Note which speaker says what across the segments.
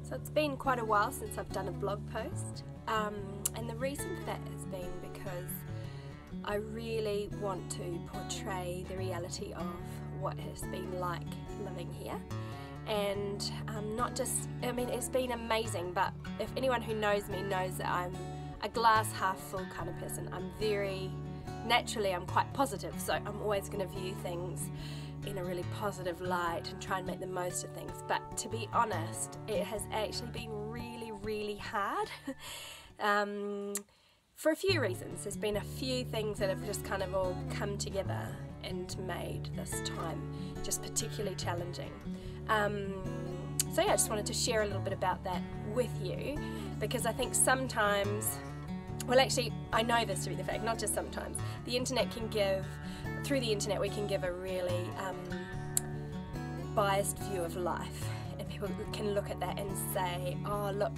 Speaker 1: So it's been quite a while since I've done a blog post, and the reason for that has been because I really want to portray the reality of what has been like living here. And not just, I mean, it's been amazing, but if anyone who knows me knows that I'm a glass half full kind of person. Naturally I'm quite positive, so I'm always going to view things in a really positive light and try and make the most of things. But to be honest, it has actually been really hard for a few reasons. There's been a few things that have just kind of all come together and made this time just particularly challenging. So yeah, I just wanted to share a little bit about that with you, because I think sometimes, well actually I know this to be the fact, not just sometimes, the internet can give, through the internet we can give a really biased view of life, and people can look at that and say, oh look,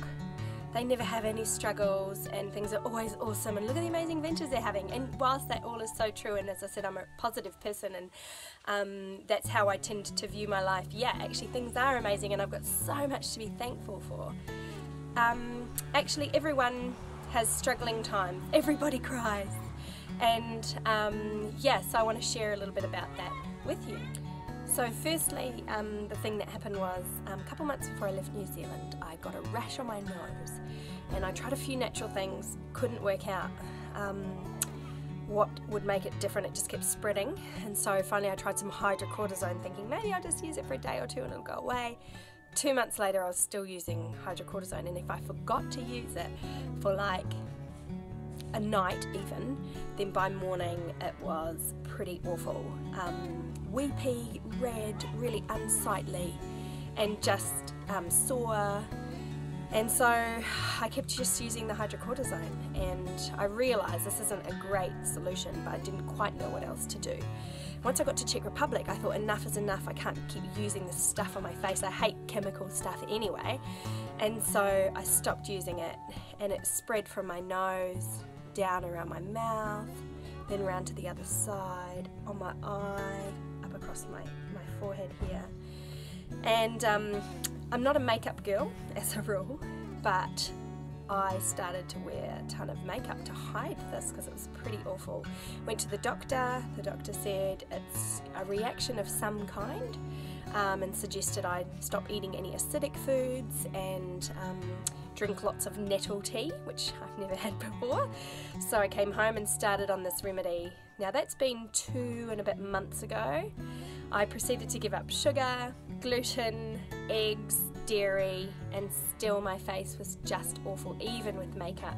Speaker 1: they never have any struggles and things are always awesome and look at the amazing adventures they're having. And whilst that all is so true, and as I said, I'm a positive person and that's how I tend to view my life, yeah, actually things are amazing and I've got so much to be thankful for. Actually everyone has struggling times, everybody cries, and yeah, so I want to share a little bit about that with you. So firstly, the thing that happened was a couple months before I left New Zealand, I got a rash on my nose, and I tried a few natural things, couldn't work out what would make it different. It just kept spreading, and so finally I tried some hydrocortisone, thinking maybe I'll just use it for a day or two and it'll go away. 2 months later I was still using hydrocortisone, and if I forgot to use it for like a night even, then by morning it was pretty awful. Weepy, red, really unsightly, and just sore. And so I kept just using the hydrocortisone, and I realised this isn't a great solution, but I didn't quite know what else to do. Once I got to Czech Republic, I thought enough is enough, I can't keep using this stuff on my face, I hate chemical stuff anyway. And so I stopped using it, and it spread from my nose, down around my mouth, then round to the other side, on my eye, up across my forehead here. And I'm not a makeup girl as a rule, but I started to wear a ton of makeup to hide this because it was pretty awful. Went to the doctor said it's a reaction of some kind, and suggested I stop eating any acidic foods and drink lots of nettle tea, which I've never had before. So I came home and started on this remedy. Now that's been 2 and a bit months ago. I proceeded to give up sugar, gluten, eggs, dairy, and still my face was just awful, even with makeup.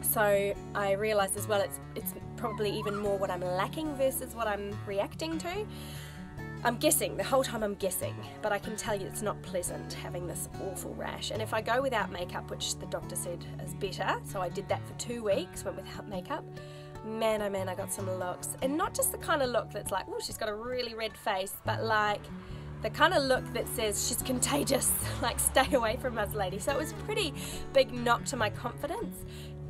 Speaker 1: So I realised as well it's probably even more what I'm lacking versus what I'm reacting to. I'm guessing, the whole time I'm guessing, but I can tell you it's not pleasant having this awful rash. And if I go without makeup, which the doctor said is better, so I did that for 2 weeks, went without makeup, man oh man, I got some looks. And not just the kind of look that's like, oh, she's got a really red face, but like the kind of look that says she's contagious, like stay away from us lady. So it was a pretty big knock to my confidence.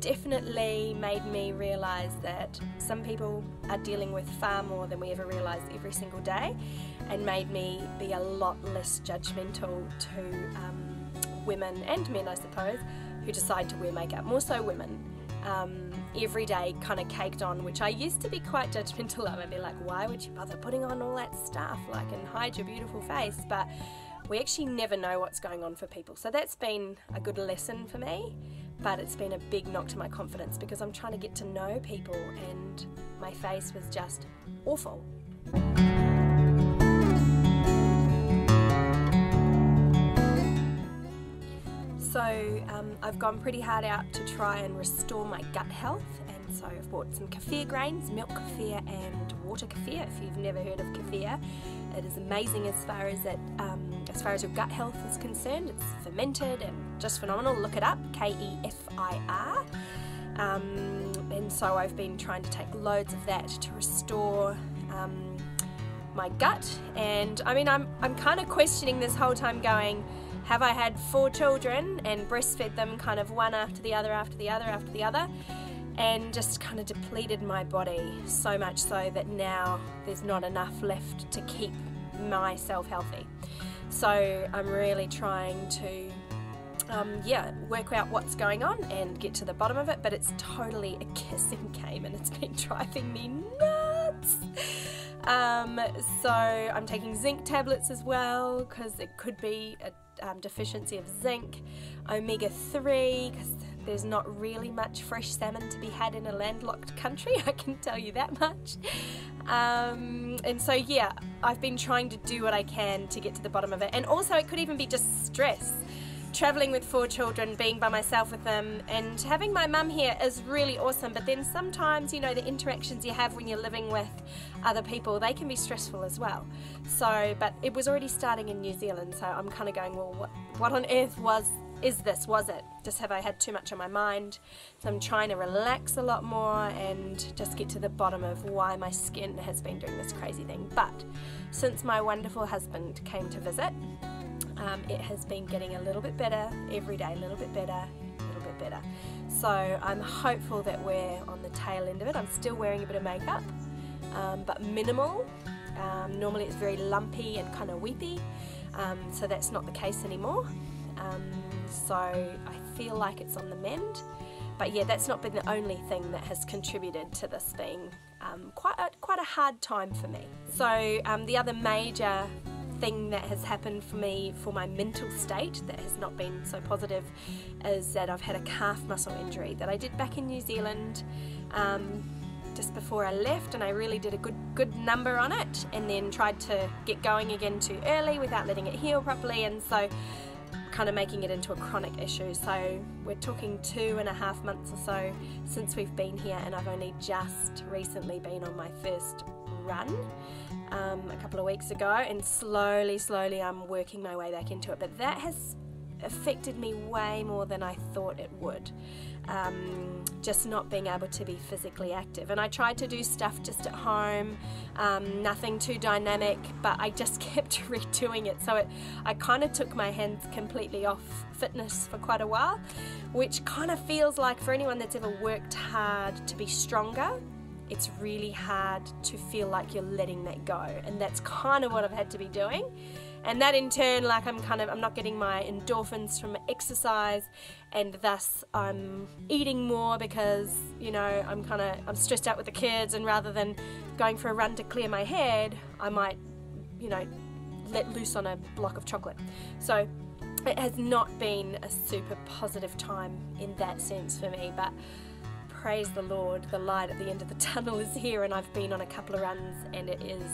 Speaker 1: Definitely made me realise that some people are dealing with far more than we ever realise every single day, and made me be a lot less judgmental to women and men, I suppose, who decide to wear makeup, more so women. Every day kind of caked on, which I used to be quite judgmental of. I'd be like, why would you bother putting on all that stuff, like, and hide your beautiful face? But we actually never know what's going on for people. So that's been a good lesson for me, but it's been a big knock to my confidence because I'm trying to get to know people and my face was just awful. So I've gone pretty hard out to try and restore my gut health, and so I've bought some kefir grains, milk kefir and water kefir. If you've never heard of kefir, it is amazing as far as your gut health is concerned. It's fermented and just phenomenal. Look it up, K-E-F-I-R. And so I've been trying to take loads of that to restore my gut. And I mean, I'm kind of questioning this whole time, going, have I had 4 children and breastfed them kind of one after the other after the other after the other, and just kind of depleted my body so much so that now there's not enough left to keep myself healthy. So I'm really trying to work out what's going on and get to the bottom of it, but it's totally a kissing game and it's been driving me nuts. So I'm taking zinc tablets as well because it could be a deficiency of zinc, omega-3, because there's not really much fresh salmon to be had in a landlocked country, I can tell you that much. And so yeah, I've been trying to do what I can to get to the bottom of it. And also it could even be just stress. Traveling with 4 children, being by myself with them, and having my mum here is really awesome, but then sometimes, you know, the interactions you have when you're living with other people, they can be stressful as well. So, but it was already starting in New Zealand, so I'm kind of going, well, what on earth was it? Just have I had too much on my mind? So I'm trying to relax a lot more and just get to the bottom of why my skin has been doing this crazy thing. But since my wonderful husband came to visit, it has been getting a little bit better every day, a little bit better. So I'm hopeful that we're on the tail end of it. I'm still wearing a bit of makeup, but minimal. Normally it's very lumpy and kind of weepy, so that's not the case anymore. So I feel like it's on the mend. But yeah, that's not been the only thing that has contributed to this being quite a hard time for me. So the other major thing that has happened for me for my mental state that has not been so positive is that I've had a calf muscle injury that I did back in New Zealand just before I left, and I really did a good number on it and then tried to get going again too early without letting it heal properly, and so kind of making it into a chronic issue. So we're talking 2.5 months or so since we've been here, and I've only just recently been on my first run a couple of weeks ago, and slowly I'm working my way back into it, but that has affected me way more than I thought it would. Just not being able to be physically active, and I tried to do stuff just at home, nothing too dynamic, but I just kept redoing it, so I kind of took my hands completely off fitness for quite a while, which kind of feels like, for anyone that's ever worked hard to be stronger, it's really hard to feel like you're letting that go, and that's kind of what I've had to be doing. And that in turn, like I'm not getting my endorphins from exercise, and thus I'm eating more because, you know, I'm stressed out with the kids, and rather than going for a run to clear my head, I might, you know, let loose on a block of chocolate. So it has not been a super positive time in that sense for me, but praise the Lord, the light at the end of the tunnel is here, and I've been on a couple of runs and it is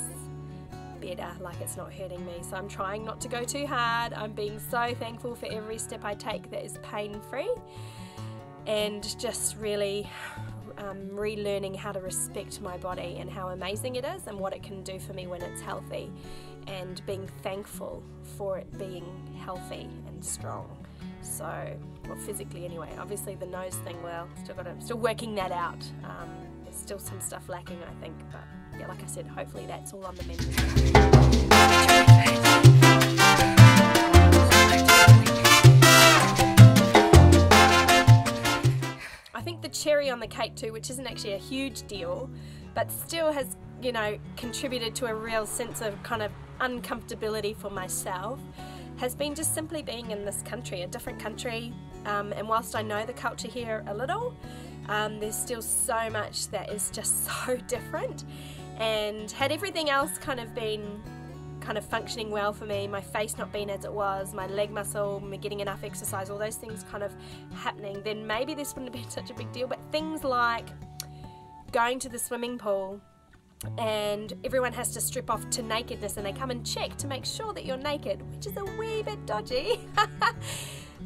Speaker 1: better, like it's not hurting me. So I'm trying not to go too hard. I'm being so thankful for every step I take that is pain-free, and just really relearning how to respect my body and how amazing it is and what it can do for me when it's healthy, and being thankful for it being healthy and strong. So, well, physically anyway. Obviously the nose thing, well, still working that out. There's still some stuff lacking, I think, but yeah, like I said, hopefully that's all on the mend. I think the cherry on the cake too, which isn't actually a huge deal, but still has, you know, contributed to a real sense of kind of uncomfortability for myself, has been just simply being in this country, a different country, and whilst I know the culture here a little, there's still so much that is just so different. And had everything else kind of been functioning well for me, my face not being as it was, my leg muscle, me getting enough exercise, all those things kind of happening, then maybe this wouldn't have been such a big deal. But things like going to the swimming pool, and everyone has to strip off to nakedness, and they come and check to make sure that you're naked, which is a wee bit dodgy,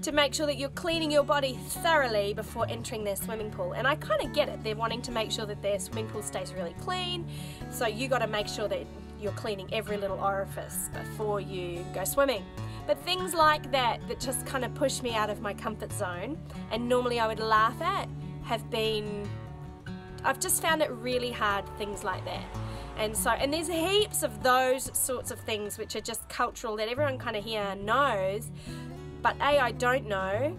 Speaker 1: to make sure that you're cleaning your body thoroughly before entering their swimming pool. And I kind of get it, they're wanting to make sure that their swimming pool stays really clean, so you got to make sure that you're cleaning every little orifice before you go swimming. But things like that just kind of push me out of my comfort zone, and normally I would laugh at, I've just found it really hard, things like that. And there's heaps of those sorts of things which are just cultural that everyone kind of here knows, but A, I don't know,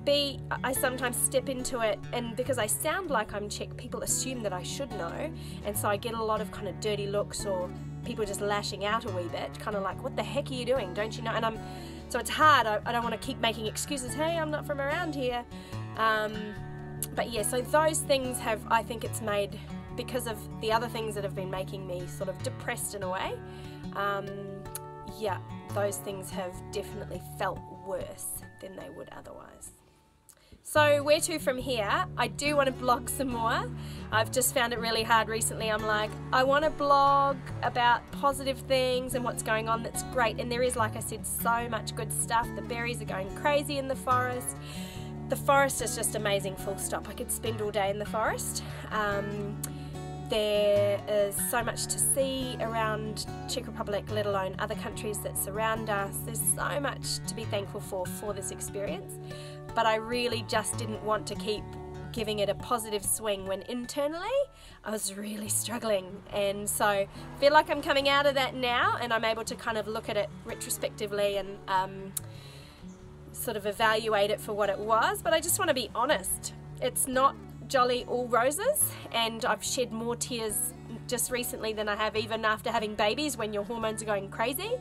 Speaker 1: B, I sometimes step into it, and because I sound like I'm Czech, people assume that I should know, and so I get a lot of kind of dirty looks, or people just lashing out a wee bit, kind of like, what the heck are you doing? Don't you know? And so it's hard. I don't want to keep making excuses. Hey, I'm not from around here. But yeah, so those things have, I think it's made, because of the other things that have been making me sort of depressed in a way, yeah, those things have definitely felt worse than they would otherwise. So where to from here? I do want to blog some more. I've just found it really hard recently. I'm like, I want to blog about positive things and what's going on that's great. And there is, like I said, so much good stuff. The berries are going crazy in the forest. The forest is just amazing, full stop. I could spend all day in the forest. There is so much to see around Czech Republic, let alone other countries that surround us. There's so much to be thankful for this experience. But I really just didn't want to keep giving it a positive swing when internally I was really struggling. And so I feel like I'm coming out of that now, and I'm able to kind of look at it retrospectively and sort of evaluate it for what it was. But I just want to be honest, it's not jolly all roses, and I've shed more tears just recently than I have even after having babies when your hormones are going crazy.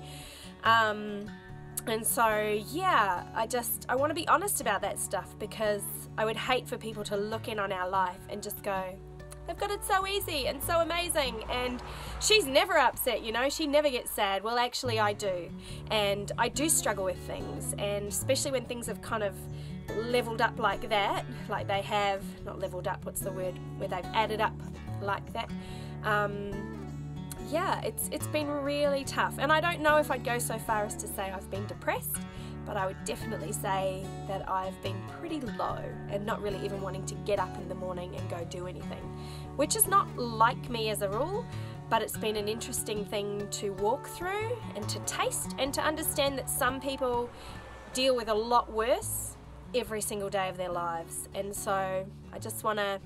Speaker 1: And so, yeah, I want to be honest about that stuff, because I would hate for people to look in on our life and just go, they've got it so easy and so amazing, and she's never upset, you know, she never gets sad. Well, actually I do, and I do struggle with things, and especially when things have kind of leveled up like that, like they have, not leveled up, what's the word, where they've added up like that. Yeah, it's been really tough, and I don't know if I'd go so far as to say I've been depressed, but I would definitely say that I've been pretty low and not really even wanting to get up in the morning and go do anything, which is not like me as a rule, but it's been an interesting thing to walk through and to taste and to understand that some people deal with a lot worse every single day of their lives. And so I just want to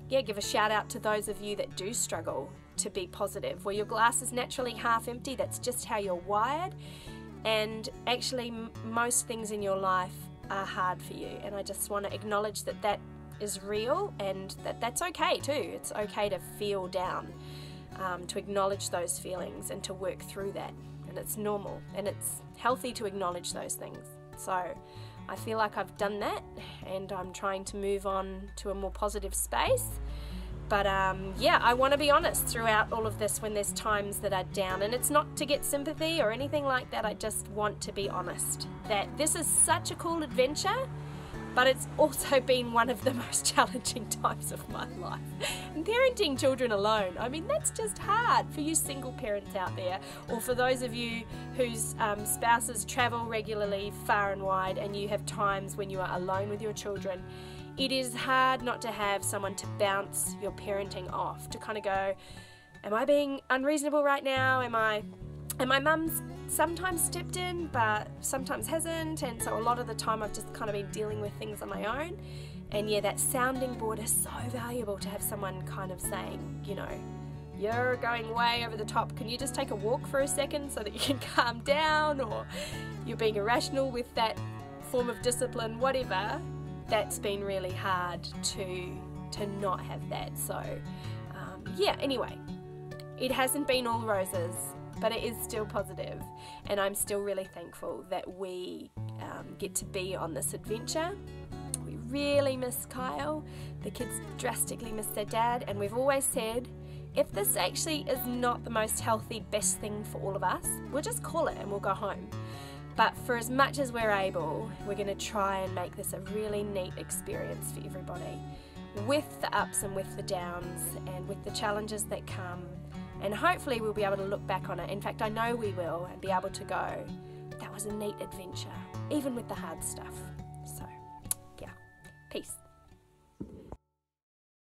Speaker 1: give a shout out to those of you that do struggle to be positive, where your glass is naturally half empty. That's just how you're wired, and actually most things in your life are hard for you, and I just want to acknowledge that that is real, and that's okay too. It's okay to feel down, to acknowledge those feelings and to work through that, and it's normal and it's healthy to acknowledge those things. So I feel like I've done that, and I'm trying to move on to a more positive space. But yeah, I want to be honest throughout all of this when there's times that are down, and it's not to get sympathy or anything like that. I just want to be honest that this is such a cool adventure, but it's also been one of the most challenging times of my life. And parenting children alone, I mean, that's just hard for you single parents out there, or for those of you whose spouses travel regularly far and wide, and you have times when you are alone with your children. It is hard not to have someone to bounce your parenting off, to kind of go, am I being unreasonable right now? And my mum's sometimes stepped in, but sometimes hasn't, and so a lot of the time I've just kind of been dealing with things on my own. And yeah, that sounding board is so valuable, to have someone kind of saying, you know, you're going way over the top, can you just take a walk for a second so that you can calm down, or you're being irrational with that form of discipline, whatever. That's been really hard to not have that. So yeah, anyway, it hasn't been all roses, but it is still positive, and I'm still really thankful that we get to be on this adventure. We really miss Kyle. The kids drastically miss their dad, and we've always said, if this actually is not the most healthy, best thing for all of us, we'll just call it and we'll go home. But for as much as we're able, we're going to try and make this a really neat experience for everybody, with the ups and with the downs and with the challenges that come. And hopefully we'll be able to look back on it. In fact, I know we will, and be able to go, that was a neat adventure, even with the hard stuff. So, yeah, peace.